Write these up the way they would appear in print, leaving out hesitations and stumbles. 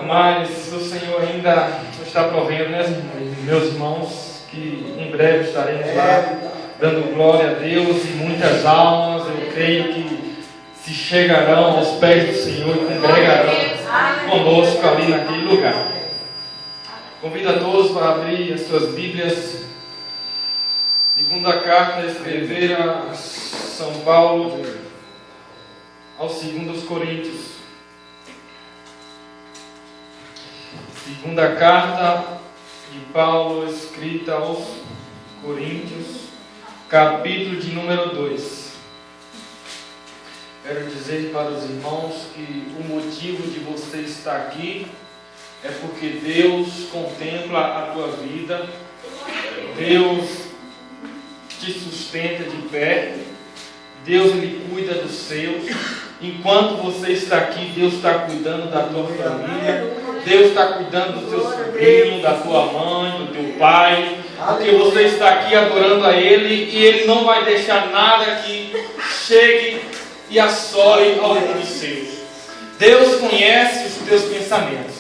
Mas o Senhor ainda está provendo, né, meus irmãos, que em breve estaremos lá dando glória a Deus e muitas almas, eu creio que se chegarão aos pés do Senhor e congregarão conosco ali naquele lugar. Convido a todos para abrir as suas Bíblias. Segunda carta escrevera a São Paulo aos 2 Coríntios. Segunda carta de Paulo escrita aos Coríntios, capítulo de número 2. Quero dizer para os irmãos que o motivo de você estar aqui é porque Deus contempla a tua vida, Deus te sustenta de pé, Deus Ele cuida dos seus. Enquanto você está aqui, Deus está cuidando da tua família, Deus está cuidando do teu sobrinho, da tua mãe, do teu pai, porque você está aqui adorando a Ele e Ele não vai deixar nada que chegue e assole ao dos seus. Deus conhece os teus pensamentos.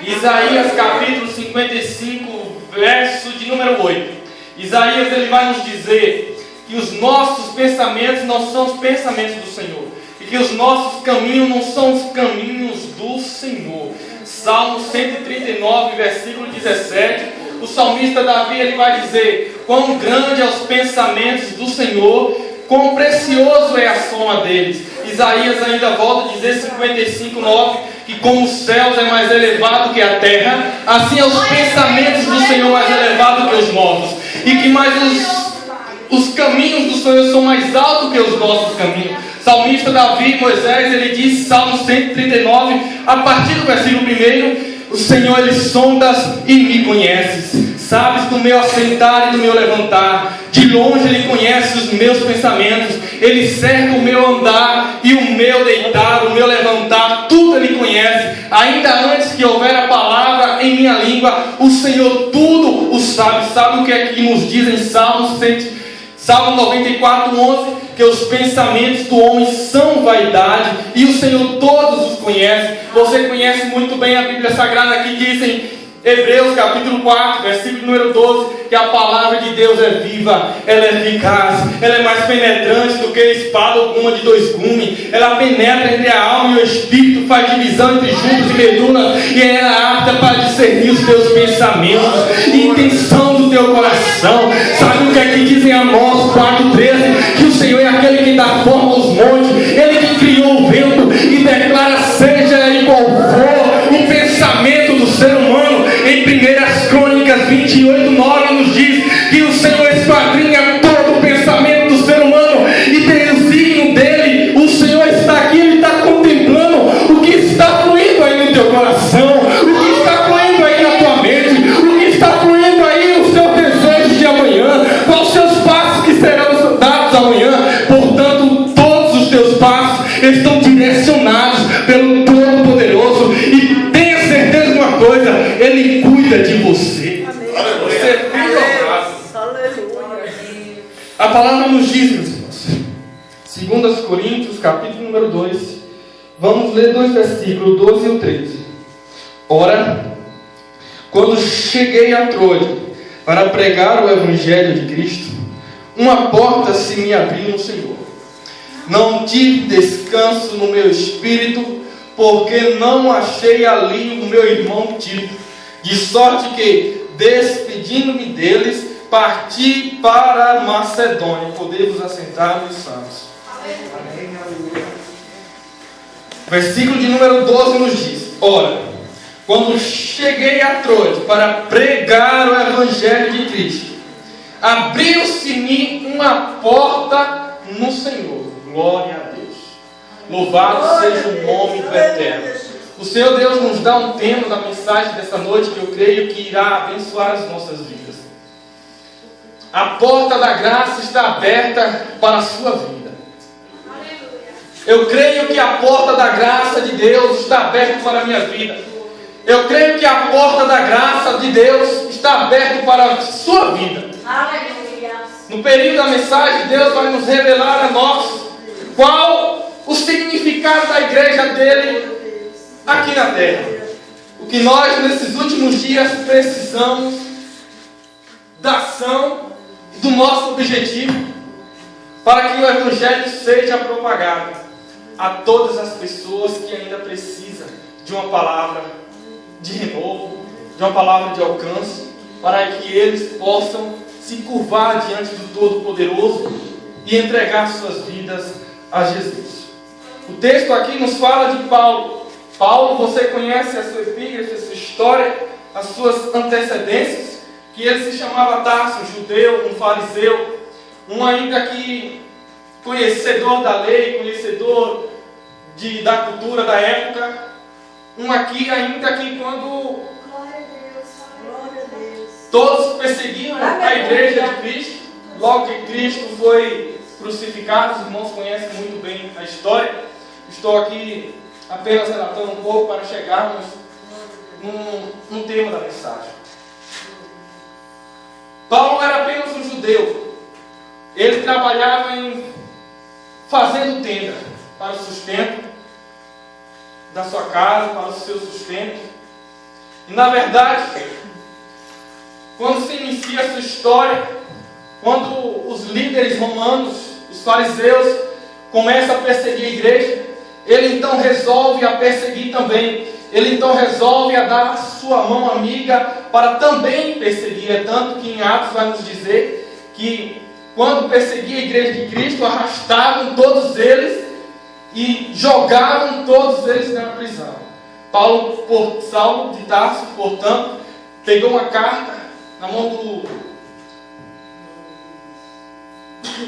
Isaías capítulo 55, verso de número 8. Isaías ele vai nos dizer que os nossos pensamentos não são os pensamentos do Senhor, e que os nossos caminhos não são os caminhos do Senhor. Salmo 139, versículo 17, o salmista Davi ele vai dizer: quão grande é os pensamentos do Senhor, quão precioso é a soma deles. Isaías ainda volta a dizer, 55, 9, que como os céus é mais elevado que a terra, assim é os pensamentos do Senhor mais elevado que os nossos, e que mais os caminhos do Senhor são mais altos que os nossos caminhos. Salmista Davi, Moisés, ele diz, Salmo 139, a partir do versículo 1, o Senhor ele sondas e me conheces, sabes do meu assentar e do meu levantar, de longe ele conhece os meus pensamentos, ele cerca o meu andar e o meu deitar, o meu levantar, tudo ele conhece, ainda antes que houver a palavra em minha língua, o Senhor tudo o sabe. Sabe o que é que nos diz em Salmo 94, 11, que os pensamentos do homem são vaidade e o Senhor todos os conhece. Você conhece muito bem a Bíblia Sagrada, que diz em Hebreus capítulo 4, versículo número 12, que a palavra de Deus é viva, ela é eficaz, ela é mais penetrante do que espada alguma de dois gumes, ela penetra entre a alma e o espírito, faz divisão entre juntas e medulas, e ela é apta para discernir os teus pensamentos e intenção do teu coração. Sabe o que é que diz em Amós 4,13? Que o Senhor é aquele que dá forma aos montes, Ele que criou o vento e declara seja e qual for o pensamento do ser humano. Em 1 Crônicas 28, 9 nos diz que o Senhor esquadrinha todo o pensamento do ser humano e tem o signo dele. O Senhor está aqui, Ele está contemplando o que está fluindo aí no teu coração, o que está fluindo aí na tua mente, o que está fluindo aí nos teus desejos de amanhã, quais os seus passos que serão dados amanhã. Portanto, todos os teus passos estão direcionados pelo Todo-Poderoso, e tenha certeza de uma coisa: Ele cuida de você. Você fica abraço. A palavra nos diz, meus irmãos, 2 Coríntios, capítulo número 2, vamos ler 2 versículos, 12 e o 13. Ora, quando cheguei a Troia para pregar o Evangelho de Cristo, uma porta se me abriu no Senhor. Não tive descanso no meu espírito, porque não achei ali o meu irmão Tito, de sorte que, despedindo-me deles, parti para a Macedônia. Podemos assentar, meus santos. Versículo de número 12 nos diz: ora, quando cheguei a Troia para pregar o Evangelho de Cristo, abriu-se-me uma porta no Senhor. Glória a Deus. Louvado seja o nome do Eterno. O Senhor Deus nos dá um tema da mensagem desta noite que eu creio que irá abençoar as nossas vidas. A porta da graça está aberta para a sua vida. Eu creio que a porta da graça de Deus está aberta para a minha vida. Eu creio que a porta da graça de Deus está aberta para a sua vida. No período da mensagem, Deus vai nos revelar a nós qual o significado da igreja dele aqui na terra. o que nós nesses últimos dias precisamos da ação do nosso objetivo para que o Evangelho seja propagado a todas as pessoas que ainda precisam de uma palavra de renovo, de uma palavra de alcance, para que eles possam se curvar diante do Todo-Poderoso e entregar suas vidas a Jesus. O texto aqui nos fala de Paulo. Paulo, você conhece a sua epígrafe, a sua história, as suas antecedências, que ele se chamava Tarso, um judeu, um fariseu, um ainda que conhecedor da lei, conhecedor da cultura da época, um aqui ainda que quando todos perseguiam a igreja de Cristo, logo que Cristo foi crucificado, os irmãos conhecem muito bem a história. Estou aqui apenas relatando um pouco para chegarmos no tema da mensagem. Paulo era apenas um judeu. Ele trabalhava fazendo tenda para o sustento da sua casa, para o seu sustento. E na verdade, quando se inicia a sua história, quando os líderes romanos, os fariseus, começam a perseguir a igreja, ele então resolve a perseguir também. Ele então resolve a dar a sua mão amiga para também perseguir. É tanto que em Atos vai nos dizer que quando perseguia a igreja de Cristo, arrastavam todos eles e jogavam todos eles na prisão. Saulo de Tarso, portanto, pegou uma carta na mão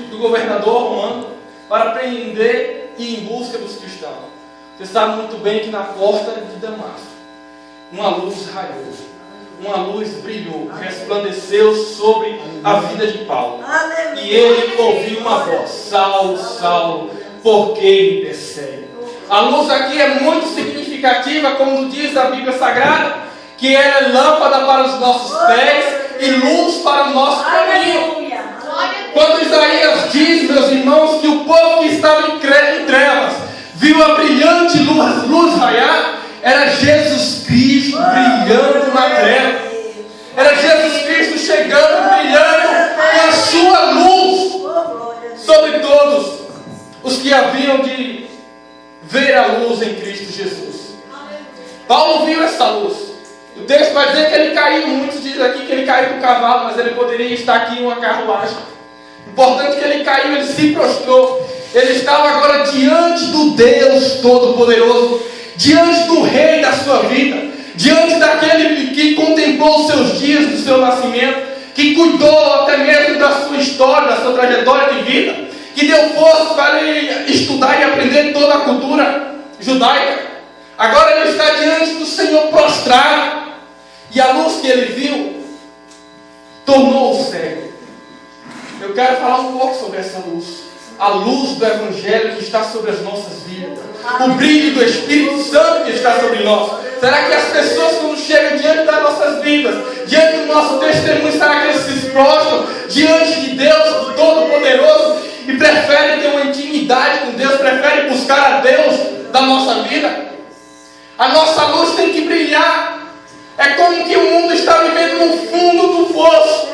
do governador romano para prender e ir em busca dos cristãos. Você sabe muito bem que na porta de Damasco uma luz raiou, uma luz brilhou, resplandeceu sobre a vida de Paulo. E ele ouviu uma voz: Saulo, Saulo, por que me persegue? A luz aqui é muito significativa, como diz a Bíblia Sagrada, que ela é lâmpada para os nossos pés e luz para o nosso caminho. Quando Isaías diz, meus irmãos, que o povo que estava em trevas viu a brilhante luz raiar, era Jesus Cristo brilhando na treva. Era Jesus Cristo chegando, brilhando com a sua luz sobre todos os que haviam de ver a luz em Cristo Jesus. Paulo viu essa luz. O texto vai dizer que ele caiu. Muitos dizem aqui que ele caiu do cavalo, mas ele poderia estar aqui em uma carruagem. Importante que ele caiu, ele se prostrou. Ele estava agora diante do Deus Todo-Poderoso, diante do Rei da sua vida, diante daquele que contemplou os seus dias do seu nascimento, que cuidou até mesmo da sua história, da sua trajetória de vida, que deu força para ele estudar e aprender toda a cultura judaica. Agora ele está diante do Senhor prostrado, e a luz que ele viu tornou-o cego. Eu quero falar um pouco sobre essa luz. A luz do Evangelho que está sobre as nossas vidas. O brilho do Espírito Santo que está sobre nós. Será que as pessoas, quando chegam diante das nossas vidas, diante do nosso testemunho, será que eles se prostram diante de Deus, do Todo-Poderoso, e preferem ter uma intimidade com Deus, preferem buscar a Deus da nossa vida? A nossa luz tem que brilhar. É como que o mundo está vivendo no fundo do poço,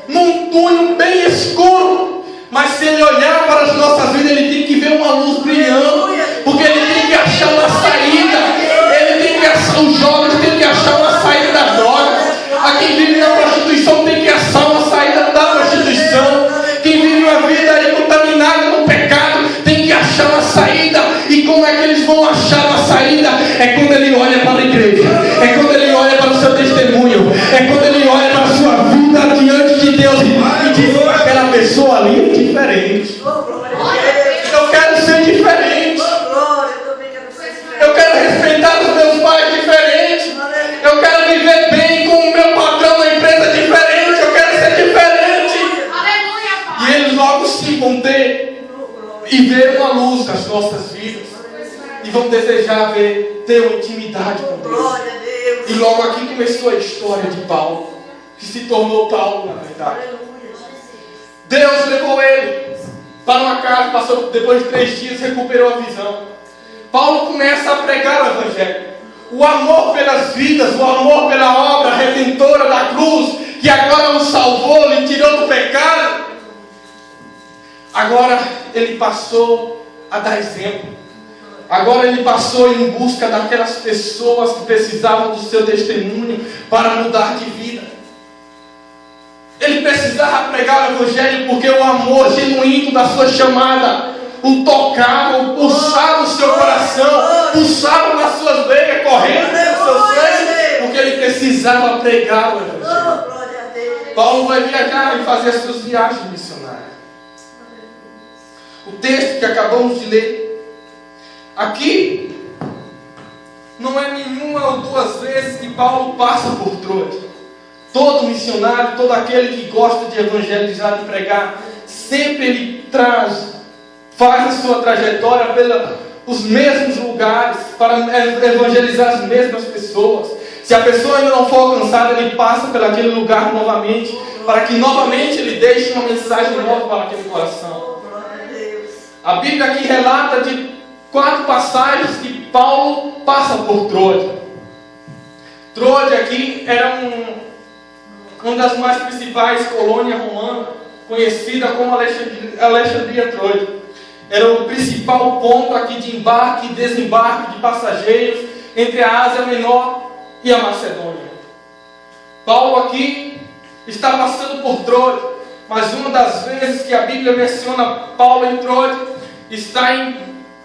num túnel bem escuro. Mas se ele olhar para as nossas vidas, ele tem que ver uma luz brilhando, porque ele tem que achar uma saída. Ele tem que achar, os jovens têm que achar uma saída da droga. A quem vive na prostituição tem que achar uma saída da prostituição. Quem vive uma vida aí contaminada no pecado tem que achar uma saída. E como é que eles vão achar uma saída? É quando ele olha para a igreja, é quando ele olha para o seu testemunho, é quando ele olha para a sua vida diante de Deus e diz: aquela pessoa ali é diferente. Eu quero ser diferente. Eu quero respeitar os meus pais diferente. Eu quero viver bem com o meu patrão na empresa diferente. Eu quero ser diferente. E eles logo sim vão ter e ver uma luz nas nossas vidas. E vão desejar ter uma intimidade com Deus. E logo aqui começou a história de Paulo, que se tornou Paulo na verdade. Deus levou ele para uma casa, passou depois de 3 dias, recuperou a visão. Paulo começa a pregar o Evangelho. O amor pelas vidas, o amor pela obra redentora da cruz, que agora o salvou, lhe tirou do pecado. Agora ele passou a dar exemplo. Agora ele passou em busca daquelas pessoas que precisavam do seu testemunho para mudar de vida. Ele precisava pregar o Evangelho porque o amor genuíno da sua chamada o tocava, o pulsava o seu coração, pulsava nas suas veias, correndo pelo seu sangue, porque ele precisava pregar o Evangelho. Paulo vai viajar e fazer as suas viagens missionárias. O texto que acabamos de ler aqui não é nenhuma ou duas vezes que Paulo passa por Troade. Todo missionário, todo aquele que gosta de evangelizar, de pregar, sempre ele faz a sua trajetória pelos mesmos lugares, para evangelizar as mesmas pessoas. Se a pessoa ainda não for alcançada, ele passa por aquele lugar novamente, para que novamente ele deixe uma mensagem nova para aquele coração. A Bíblia aqui relata de 4 passagens que Paulo passa por Troade. Troade aqui era uma das mais principais colônias romanas, conhecida como Alexandria Troade. Era o principal ponto aqui de embarque e desembarque de passageiros entre a Ásia Menor e a Macedônia. Paulo aqui está passando por Troade, mas uma das vezes que a Bíblia menciona Paulo em Troade está em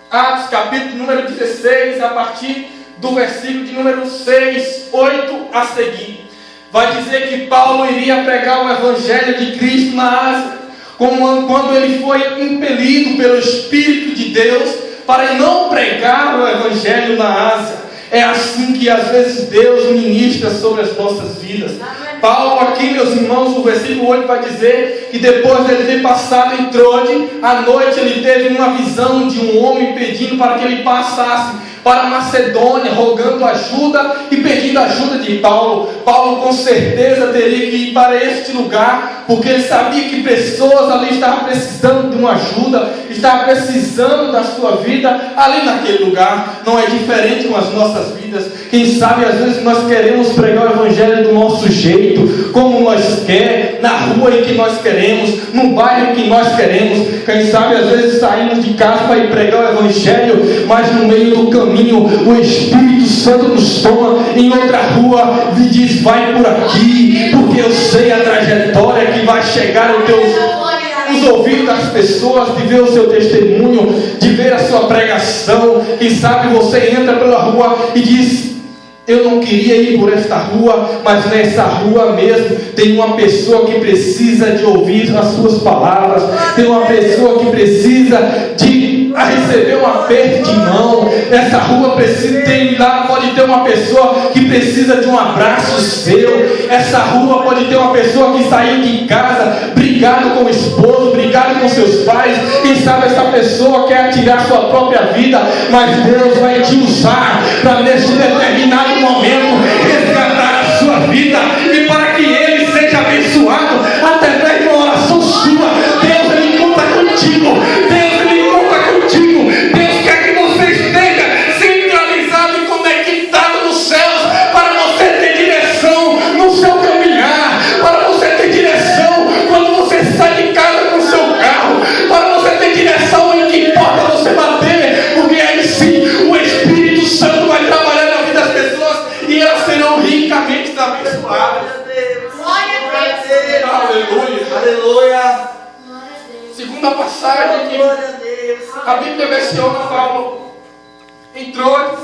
Atos, capítulo número 16, a partir do versículo de número 6, 8 a seguir. Vai dizer que Paulo iria pregar o Evangelho de Cristo na Ásia, quando ele foi impelido pelo Espírito de Deus para não pregar o Evangelho na Ásia. É assim que às vezes Deus ministra sobre as nossas vidas. Paulo aqui, meus irmãos, no versículo 8 vai dizer que depois de ele ter passado em Troade, à noite ele teve uma visão de um homem pedindo para que ele passasse para a Macedônia, rogando ajuda e pedindo ajuda de Paulo. Paulo com certeza teria que ir para este lugar, porque ele sabia que pessoas ali estavam precisando de uma ajuda, estavam precisando da sua vida ali naquele lugar. Não é diferente com as nossas vidas. Quem sabe às vezes nós queremos pregar o Evangelho do nosso jeito, como nós queremos, na rua em que nós queremos, no bairro em que nós queremos. Quem sabe às vezes saímos de casa para ir pregar o Evangelho, mas no meio do caminho o Espírito Santo nos toma em outra rua e diz: vai por aqui, porque eu sei a trajetória que vai chegar nos ouvidos das pessoas, de ver o seu testemunho, de ver a sua pregação. Quem sabe você entra pela rua e diz: eu não queria ir por esta rua, mas nessa rua mesmo tem uma pessoa que precisa de ouvir as suas palavras, tem uma pessoa que precisa de receber um aperto de mão. Essa rua pode ter uma pessoa que precisa de um abraço seu. Essa rua pode ter uma pessoa que saiu de casa brigado com o esposo, brigado com seus pais. Quem sabe essa pessoa quer tirar sua própria vida, mas Deus vai te usar para nesse determinado momento resgatar a sua vida, e para que ele seja abençoado através de uma oração sua. Deus, ele conta contigo. Deus, ele conta contigo. Deus quer que você esteja centralizado e conectado nos céus, para você ter direção no seu caminhar, para você ter direção quando você sai de casa com o seu carro, para você ter direção em que porta você bater, porque aí sim o Espírito Santo vai trabalhar na vida das pessoas e elas serão ricamente abençoadas. Glória a Deus. Aleluia. Aleluia. Segunda passagem que Glória a Deus. a Bíblia menciona Paulo em Troade,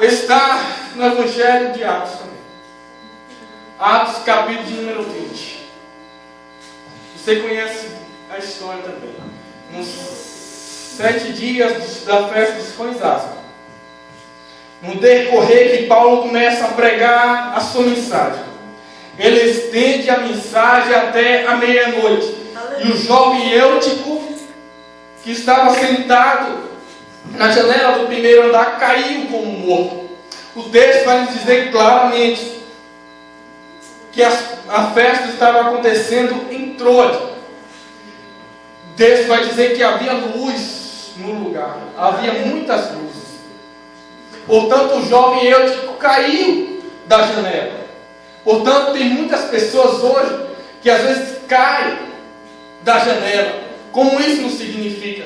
está no Evangelho de Atos também. Atos, capítulo de número 20. Você conhece a história também. Nos 7 dias da festa dos pães asmos, no decorrer que Paulo começa a pregar a sua mensagem, ele estende a mensagem até a meia-noite. E o jovem Eutico, que estava sentado na janela do primeiro andar, caiu como morto. O texto vai nos dizer claramente que a festa estava acontecendo em Troade. O texto vai dizer que havia luz no lugar, havia muitas luzes. Portanto, o jovem Eutico caiu da janela. Portanto, tem muitas pessoas hoje que às vezes caem da janela. Como isso não significa?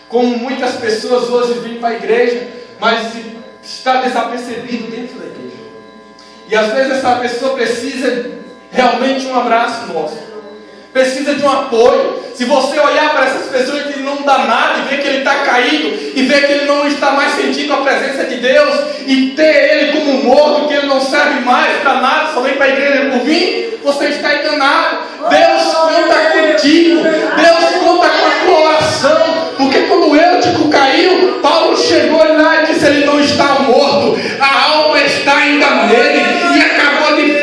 Como muitas pessoas hoje vêm para a igreja, mas está desapercebido dentro da igreja. E às vezes essa pessoa precisa realmente de um abraço nosso. Precisa de um apoio. Se você olhar para essas pessoas que não dá nada e ver que ele está caído, e ver que ele não está mais sentindo a presença de Deus, e ter ele como morto, que ele não serve mais para nada, só vem para a igreja por vir, você está enganado. Deus conta contigo. Deus conta com a tua oração. Porque quando o Eutico caiu, Paulo chegou lá e disse: ele não está morto, a alma está ainda nele. E acabou de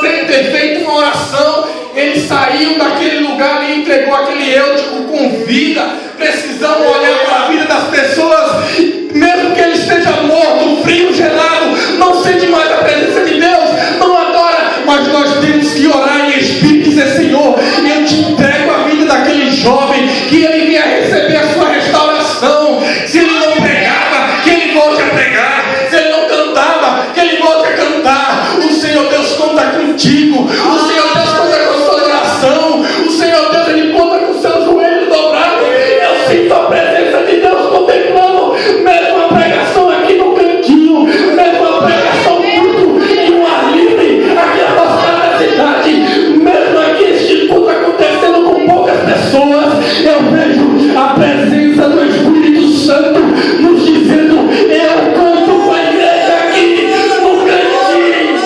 sem ter feito uma oração, ele saiu daquele lugar e entregou aquele Eutico com vida. Precisamos olhar para a vida das pessoas, mesmo que ele esteja morto, frio, gelado, não sente mais a presença de Deus, não adora, mas nós temos que orar em espírito e dizer: Senhor, eu te entrego a vida daquele jovem, que ele venha receber a sua restauração. Se ele não pregava, que ele volte a pregar. Se ele não cantava, que ele volte a cantar. O Senhor Deus conta contigo. O Senhor Deus conta com a sua oração. O Senhor Deus, ele conta com os seus joelhos dobrados. Eu sinto a presença de Deus contemplando mesmo a pregação aqui no cantinho, mesmo a pregação muito em um ar livre, aqui afastado da cidade, mesmo aqui este culto acontecendo com poucas pessoas. Eu vejo a presença do Espírito Santo nos dizendo: eu canto com a igreja aqui no cantinho.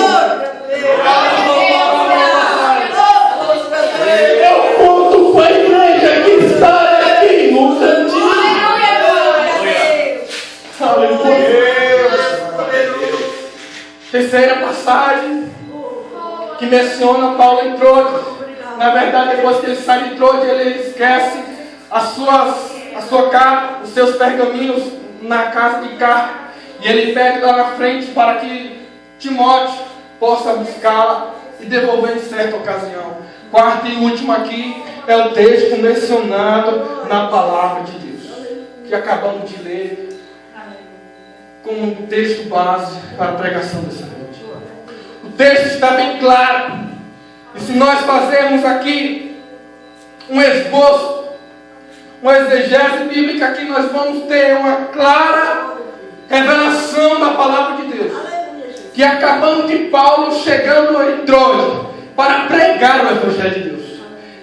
Eu conto com a igreja que está aqui no cantinho. Terceira passagem que menciona Paulo em Troade. Na verdade, depois que ele sai de Troade, ele esquece a sua carta, os seus pergaminhos na casa de Carpo. E ele pede lá na frente para que Timóteo possa buscá-la e devolver em certa ocasião. Quarto e último aqui é o texto mencionado na palavra de Deus, que acabamos de ler como um texto base para a pregação dessa noite. O texto está bem claro. E se nós fazermos aqui um esboço, uma exegese bíblica, aqui nós vamos ter uma clara revelação da palavra de Deus. Que acabamos de Paulo chegando em Troade para pregar o Evangelho de Deus.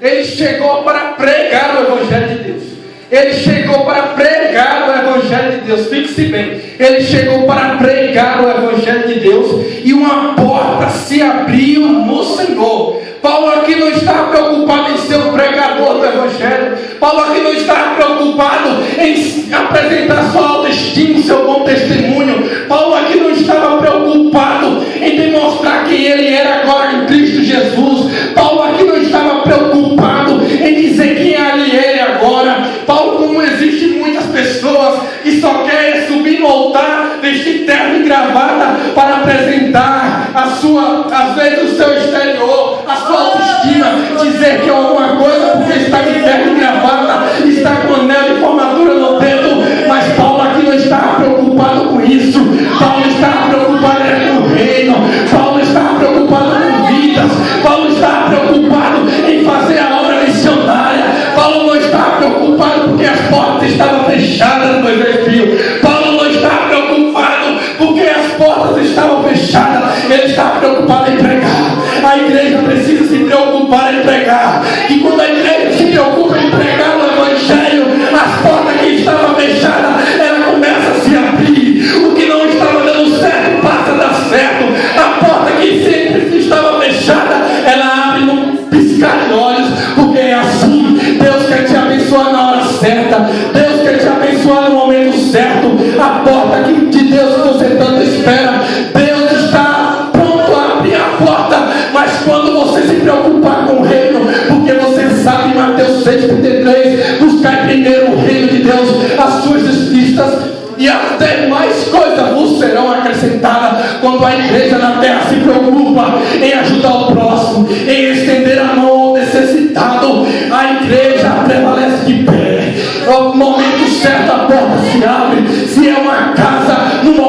Ele chegou para pregar o Evangelho de Deus. Ele chegou para pregar o Evangelho de Deus. Fique-se bem. Ele chegou para pregar o Evangelho de Deus. E uma porta se abriu no Senhor. Paulo aqui não estava preocupado em ser um pregador do Evangelho. Paulo aqui não estava preocupado em apresentar sua autoestima, seu bom testemunho. Paulo aqui não estava preocupado em demonstrar quem ele era agora em Cristo Jesus. Paulo aqui não estava preocupado em dizer quem ele era agora. Paulo, como existem muitas pessoas que só querem subir no altar, vestir terno e gravata para apresentar às vezes o seu exterior, a sua autoestima, dizer que é alguma coisa porque está de terno e gravata, está com anel de formatura no dedo. Mas Paulo aqui não estava preocupado com isso. Paulo estava preocupado com o reino. Paulo estava preocupado com vidas. Paulo estava preocupado em fazer a obra missionária. Paulo não estava preocupado porque as portas estavam fechadas no desafio. Paulo não estava preocupado porque as portas estavam fechadas. Ele estava preocupado em pregar. A igreja precisa se preocupar em pregar. E quando a igreja se preocupa em pregar o Evangelho, as portas que estavam fechadas, ela começa a se abrir. O que não estava dando certo passa a dar certo. A porta que sempre estava fechada, ela abre num piscar de olhos, porque é assim. Deus quer te abençoar na hora certa. Deus quer te abençoar no momento certo. A porta de Deus que você tanto espera, Deus está pronto a abrir a porta. Mas quando você se preocupar com o reino, porque você sabe, Mateus 6,33, buscar primeiro o reino de Deus, as suas justiças, e até mais coisas vos serão acrescentadas. Quando a igreja na terra se preocupa em ajudar o próximo, em estender a mão ao necessitado, a igreja prevalece de pé. No momento certo a porta se abre. Se é uma casa, no momento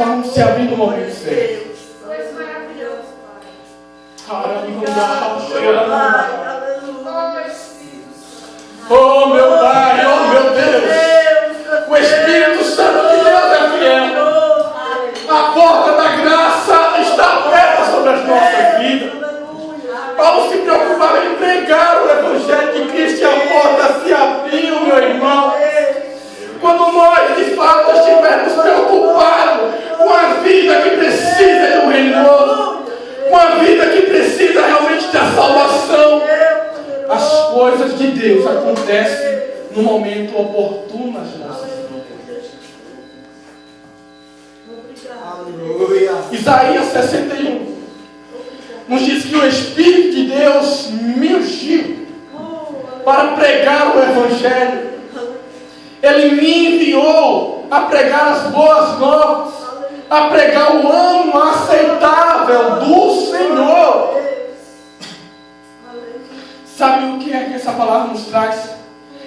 vão se abrir no momento certo. Foi maravilhoso, Oh meu Pai, oh meu Deus, o Espírito Santo de Deus é fiel. A porta da graça está aberta sobre as nossas vidas. Paulo se preocupava em pregar o Evangelho de Cristo e a porta se abriu, meu irmão. Quando nós de fato estivermos preocupados com a vida que precisa de um reino, com a vida que precisa realmente da salvação, as coisas de Deus acontecem no momento oportuno nas nossas vidas. Aleluia. Isaías 61 nos diz que o Espírito de Deus me ungiu para pregar o Evangelho. Ele me enviou a pregar as boas novas, a pregar o ano aceitável do Senhor. Sabe o que é que essa palavra nos traz?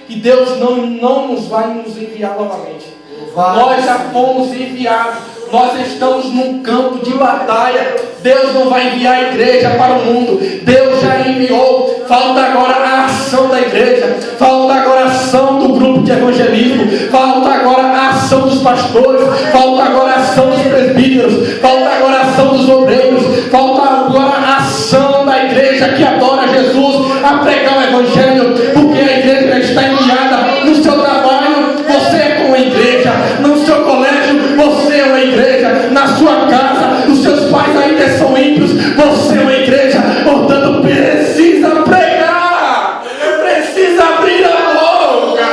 Que Deus não nos vai nos enviar novamente. Nós já fomos enviados. Nós estamos num campo de batalha. Deus não vai enviar a igreja para o mundo. Deus já enviou. Falta agora a ação da igreja. Falta agora a ação do grupo de evangelismo. Falta agora a ação dos pastores. Falta agora a ação dos presbíteros. Falta agora a ação dos obreiros. Falta agora a ação da igreja que adora Jesus a pregar o evangelho. Porque a igreja está enviada no seu trabalho. Você é como a igreja. No seu colégio, você é uma igreja. Na sua casa, os seus pais ainda são ímpios. Você é uma igreja. Portanto, precisa pregar. Precisa abrir a boca.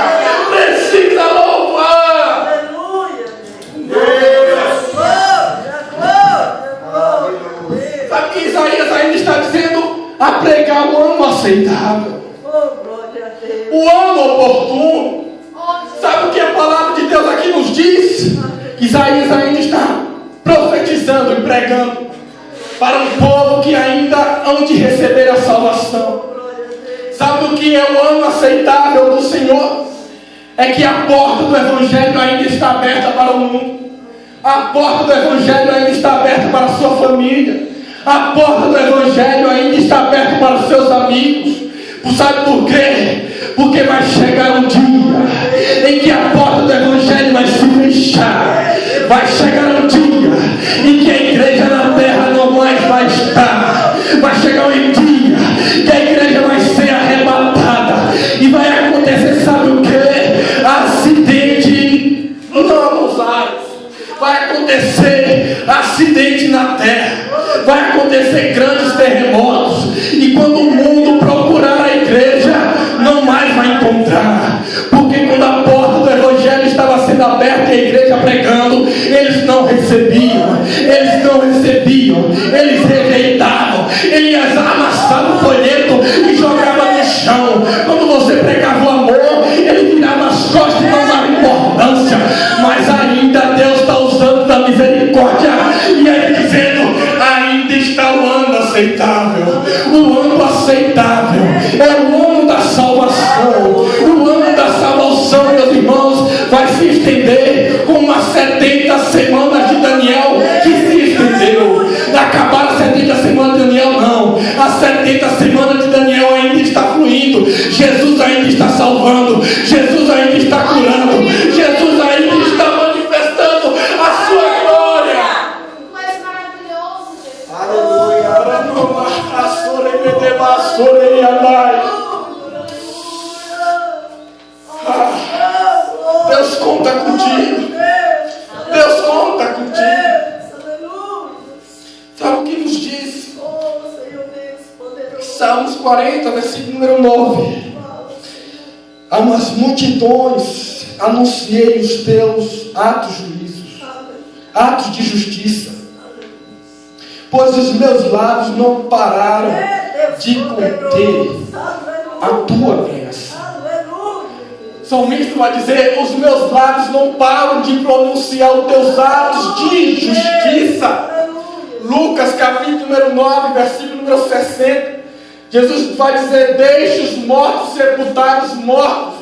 Precisa louvar. Aleluia. Sabe que Isaías ainda está dizendo a pregar o ano aceitável. O ano oportuno. Sabe o que a palavra de Deus aqui nos diz? Isaías ainda está profetizando e pregando para um povo que ainda hão de receber a salvação. Sabe o que é o ano aceitável do Senhor? É que a porta do Evangelho ainda está aberta para o mundo. A porta do Evangelho ainda está aberta para a sua família. A porta do Evangelho ainda está aberta para os seus amigos. Sabe por quê? Porque vai chegar um dia em que a porta do Evangelho vai se fechar. Vai chegar um dia em que a igreja na terra não mais vai estar. Vai chegar um dia que a igreja vai ser arrebatada. E vai acontecer, sabe o quê? Acidente nos ares. Vai acontecer acidente na terra. Vai acontecer grandes terremotos. E quando o mundo procurar a igreja, não mais vai encontrar. Porque quando a porta do Evangelho estava sendo aberta e a igreja pregando, eles não recebiam. Eles não recebiam. Eles rejeitavam. Eles amassavam o folheto e jogavam no chão. Quando você pregava o amor, ele virava as costas e não dava importância. Mas ainda Deus está usando da misericórdia. E ele dizendo, ainda está o ano aceitável. O ano aceitável é o ano da salvação. O ano da salvação, meus irmãos, vai se estender como as 70 semanas de Daniel que se estendeu. Acabaram as 70 semanas de Daniel, não. As 70 semanas de Daniel ainda está fluindo. Jesus ainda está salvando. Jesus ainda está curando. Jesus ainda está manifestando a sua glória. Tu és maravilhoso, Jesus. Aleluia. Deus conta contigo. Deus conta contigo. Sabe o que nos diz? Salmos 40, versículo número 9. As multidões anunciei os teus atos juízos, atos de justiça, pois os meus lábios não pararam de conter a tua bênção. O salmista vai dizer, os meus lábios não param de pronunciar os teus atos de justiça. Lucas capítulo número 9, versículo número 60. Jesus vai dizer, deixa os mortos sepultar os mortos,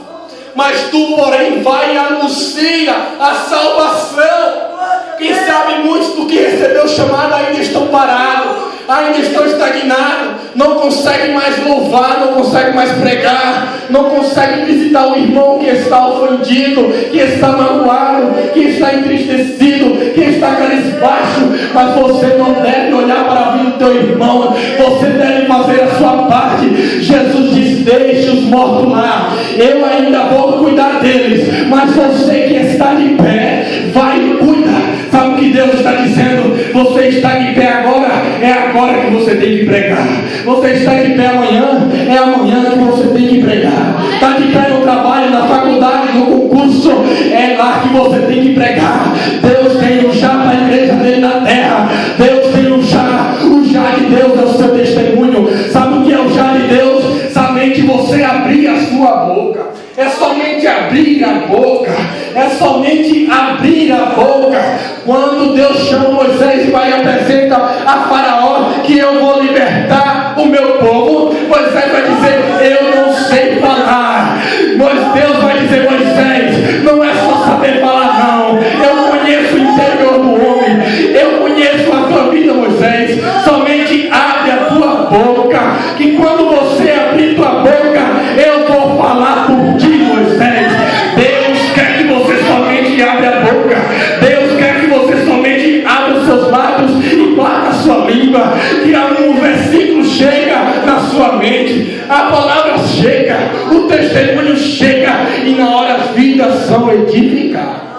mas tu, porém, vai e anuncia a salvação. Quem sabe muitos do que recebeu chamado ainda estão parados, ainda estão estagnados, não conseguem mais louvar, não conseguem mais pregar, não conseguem visitar o irmão que está ofendido, que está magoado, que está entristecido, que está cabisbaixo. Mas você não deve olhar para a vida do teu irmão, você deve fazer a sua parte. Jesus diz: deixe os mortos lá, eu ainda vou cuidar deles, mas você que está de pé, vai e cuida. Sabe o que Deus está dizendo? Você está de pé agora, é agora que você tem que pregar. Você está de pé amanhã, é amanhã que você tem que pregar. Está de pé no trabalho, na faculdade, no concurso, é lá que você tem que pregar. Deus tem um já para a igreja dele na terra. Deus tem um já. O já de Deus é o seu testemunho. Sabe o que é o já de Deus? Somente você abrir a sua boca. É somente abrir a boca. É somente abrir a boca. Quando Deus chama Moisés e vai e apresenta a Faraó que eu vou libertar o meu povo, Moisés vai dizer: eu não sei falar. Mas Deus vai dizer: Moisés, não é só saber falar não. Eu conheço o interior do homem. Eu conheço a tua vida, Moisés. Somente abre a tua boca, que quando você abrir tua boca, eu vou falar por ti, Moisés. Deus quer que você somente abra a boca. Deus quer que você somente abra os seus lábios e bata a sua língua. Que um versículo chega na sua mente, a palavra chega, o testemunho chega, e na hora as vidas são edificadas.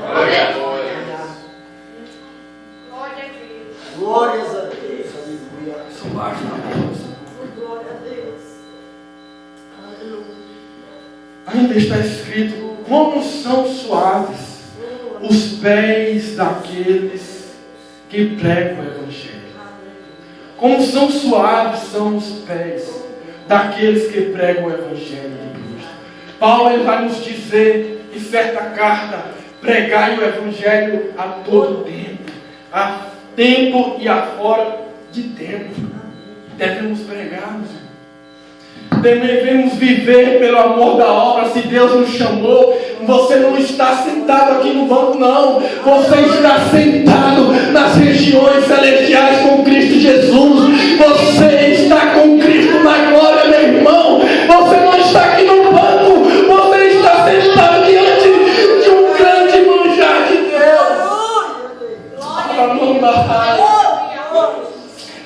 Glória a Deus. Glórias a Deus. Aleluia. Glória a Deus. Aleluia. Ainda está escrito: como são suaves os pés daqueles que pregam o Evangelho. Como são suaves são os pés daqueles que pregam o Evangelho de Cristo. Paulo ele vai nos dizer em certa carta: pregai o Evangelho a todo tempo, a tempo e a fora de tempo. Devemos pregar, meus irmãos. Devemos viver pelo amor da obra. Se Deus nos chamou, você não está sentado aqui no banco, não. Você está sentado nas regiões celestiais com Cristo Jesus. Você está com Cristo na glória, meu irmão. Você não está aqui no banco, você está sentado diante de um grande manjar de Deus.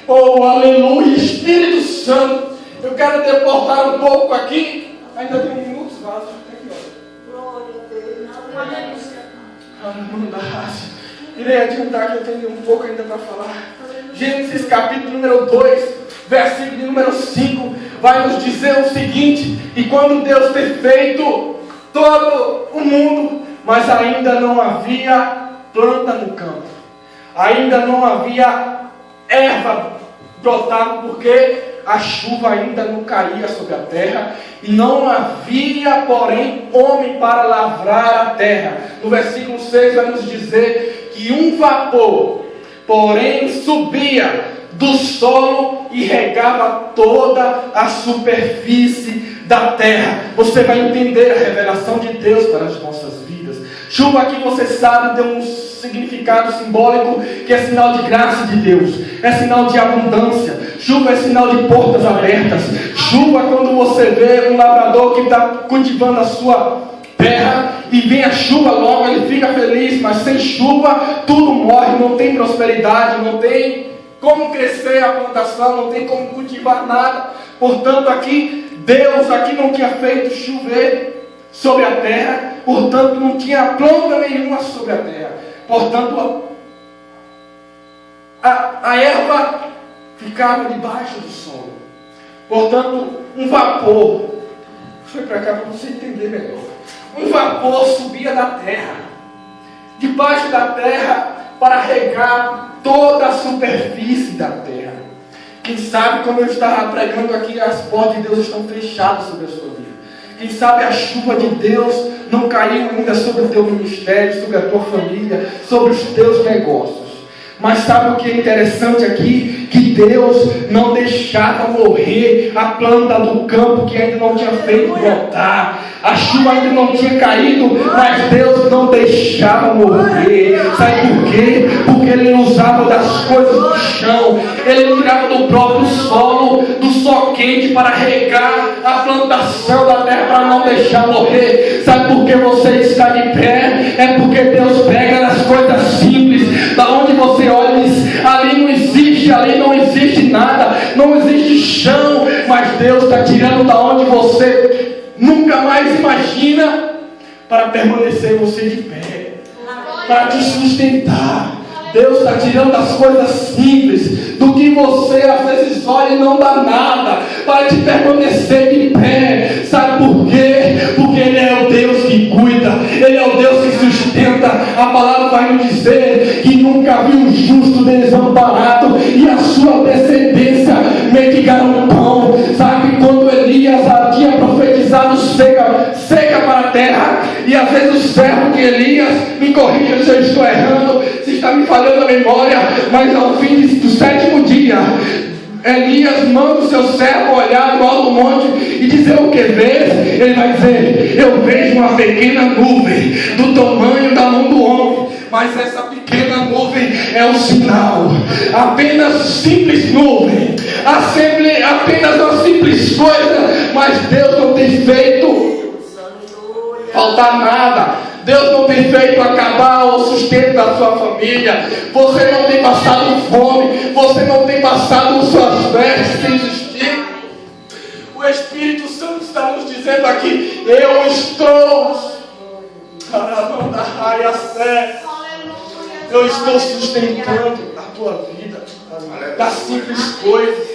Oh, aleluia, Espírito Santo. Eu quero deportar um pouco aqui. Ainda tem minutos, vasos. Glória a Deus. Irei adiantar que eu tenho um pouco ainda para falar. Gênesis capítulo número 2, versículo número 5, vai nos dizer o seguinte: e quando Deus ter feito todo o mundo, mas ainda não havia planta no campo, ainda não havia erva brotava, porque a chuva ainda não caía sobre a terra, e não havia, porém, homem para lavrar a terra. No versículo 6 vai nos dizer que um vapor, porém, subia do solo e regava toda a superfície da terra. Você vai entender a revelação de Deus para as nossas vidas. Chuva, aqui você sabe, tem um significado simbólico, que é sinal de graça de Deus, é sinal de abundância. Chuva é sinal de portas abertas. Chuva, quando você vê um lavrador que está cultivando a sua terra e vem a chuva logo, ele fica feliz. Mas sem chuva tudo morre, não tem prosperidade, não tem como crescer a plantação, não tem como cultivar nada. Portanto, aqui Deus aqui não tinha feito chover sobre a terra, portanto não tinha planta nenhuma sobre a terra. Portanto, a erva ficava debaixo do solo. Portanto, um vapor, foi para cá para você entender melhor. Um vapor subia da terra, debaixo da terra, para regar toda a superfície da terra. Quem sabe, como eu estava pregando aqui, as portas de Deus estão fechadas sobre a sua vida. Quem sabe a chuva de Deus não caiu ainda sobre o teu ministério, sobre a tua família, sobre os teus negócios. Mas sabe o que é interessante aqui? Que Deus não deixava morrer a planta do campo que ainda não tinha feito brotar. A chuva ainda não tinha caído, mas Deus não deixava morrer. Sabe por quê? Porque Ele usava das coisas do chão. Ele tirava do próprio solo, do sol quente, para regar a plantação da terra, para não deixar morrer. Sabe por que você está de pé? É porque Deus pega nas coisas simples, da onde você olha e diz: ali não existe nada, não existe chão, mas Deus está tirando da onde você nunca mais imagina, para permanecer você de pé, para te sustentar. Deus está tirando das coisas simples, do que você às vezes olha e não dá nada, para te permanecer de pé. Sabe por quê? Porque Ele é o Deus que cuida, Ele é o Deus que sustenta. A palavra vai nos dizer que nunca viu o justo desamparado e a sua descendência mendigaram pão. Sabe, quando Elias tinha profetizado seca para a terra, e às vezes o servo de Elias, me corrija se eu estou errando, se está me falhando a memória, mas ao fim do sétimo dia, Elias manda o seu servo olhar do alto monte e dizer: o que vês? Ele vai dizer: eu vejo uma pequena nuvem do tamanho da mão do homem. Mas essa pequena nuvem é um sinal, apenas simples nuvem, apenas uma simples coisa, mas Deus não tem feito faltar nada. Deus não tem feito acabar o sustento da sua família. Você não tem passado fome, você não tem passado suas vestes sem existir. O Espírito Santo está nos dizendo aqui: eu estou sustentando a tua vida, das simples coisas,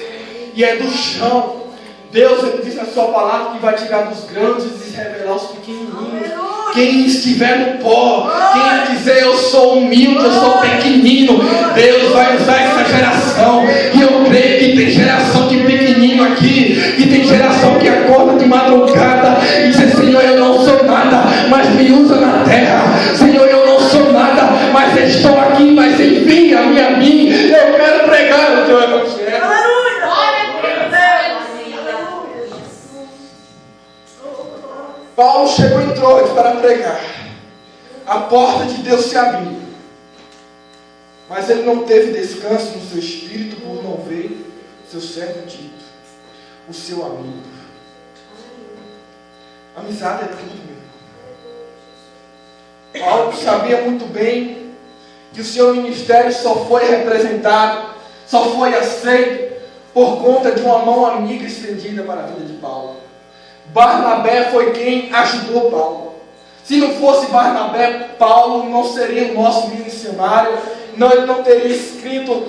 e é do chão. Deus, Ele diz na sua palavra que vai tirar dos grandes e revelar os pequenininhos. Quem estiver no pó, quem dizer eu sou humilde, eu sou pequenino, Deus vai usar essa geração. E eu creio que tem geração de pequenino aqui, que tem geração que acorda de madrugada e diz: Senhor, eu não sou nada, mas me usa na terra. Senhor, eu não sou nada, mas estou aqui, mas envia-me a mim. Eu quero pregar o teu evangelho. Paulo chegou em Troade para pregar. A porta de Deus se abriu. Mas ele não teve descanso no seu espírito por não ver seu servo Tito, o seu amigo. Amizade é tudo, meu. Paulo sabia muito bem que o seu ministério só foi representado, só foi aceito por conta de uma mão amiga estendida para a vida de Paulo. Barnabé foi quem ajudou Paulo. Se não fosse Barnabé, Paulo não seria o nosso missionário. Ele não teria escrito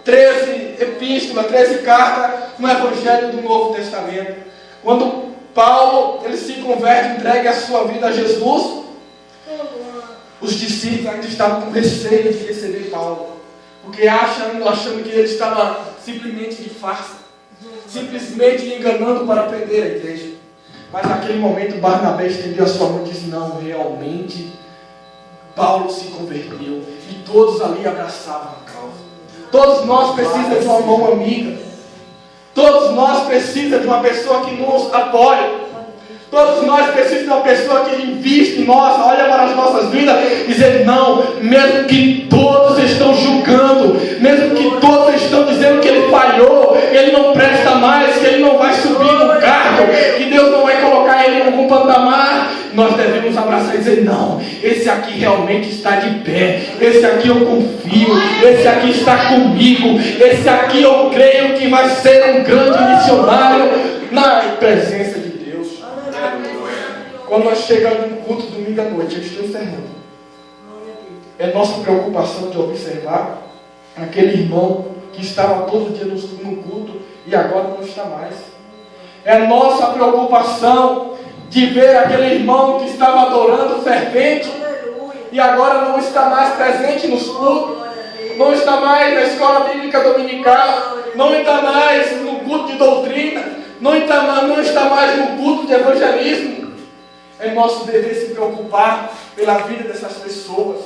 13 epístolas, 13 cartas no Evangelho do Novo Testamento. Quando Paulo ele se converte, entrega a sua vida a Jesus, os discípulos ainda estavam com receio de receber Paulo, porque achando que ele estava simplesmente de farsa, simplesmente enganando para prender a igreja. Mas naquele momento Barnabé estendeu a sua mão e disse: não, realmente Paulo se converteu. E todos ali abraçavam a causa. Todos nós precisamos de uma mão amiga. Todos nós precisamos de uma pessoa que nos apoie. Todos nós precisamos de uma pessoa que investe em nós, olha para as nossas vidas e dizer: não, mesmo que todos estão julgando, mesmo que todos estão dizendo que ele falhou, que ele não presta mais, que ele não vai subir no cargo, que Deus não vai colocar ele em algum patamar, nós devemos abraçar e dizer: não, esse aqui realmente está de pé, esse aqui eu confio, esse aqui está comigo, esse aqui eu creio que vai ser um grande missionário na presença de Deus. Quando nós chegamos no culto domingo à noite, eu estou encerrando. É nossa preocupação de observar aquele irmão que estava todo dia no culto e agora não está mais. É nossa preocupação de ver aquele irmão que estava adorando fervente e agora não está mais presente nos cultos, não está mais na escola bíblica dominical, não está mais no culto de doutrina, não está mais no culto de evangelismo. É nosso dever se preocupar pela vida dessas pessoas.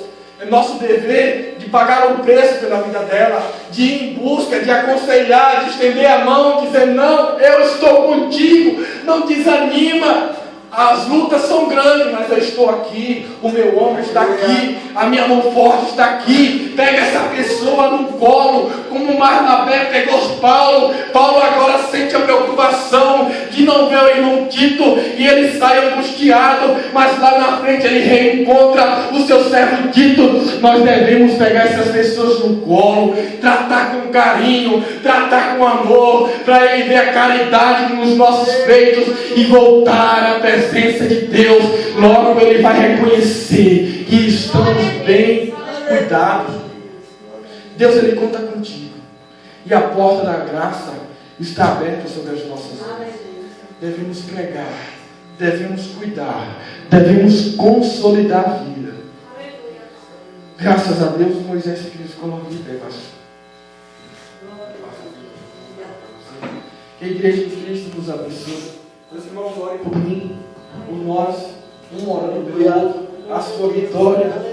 É nosso dever de pagar o preço pela vida dela, de ir em busca, de aconselhar, de estender a mão, dizer: não, eu estou contigo, não desanima. As lutas são grandes, mas eu estou aqui, o meu ombro está aqui, a minha mão forte está aqui. Pega essa pessoa no colo, como Barnabé pegou Paulo. Paulo agora sente a preocupação de não ver o irmão Tito, e ele sai angustiado, mas lá na frente ele reencontra o seu servo Tito. Nós devemos pegar essas pessoas no colo, tratar com carinho, tratar com amor, para ele ver a caridade nos nossos peitos e voltar à presença de Deus. Logo ele vai reconhecer que estamos bem cuidados. Deus, ele conta contigo, e a porta da graça está aberta sobre as nossas vidas. Devemos pregar, devemos cuidar, devemos consolidar a vida. Graças a Deus, Moisés Cristo colocou de pé, pastor. Que a igreja de Cristo nos abençoe. Meus irmãos, orem por mim, por nós, um orando pelo outro, a sua vitória.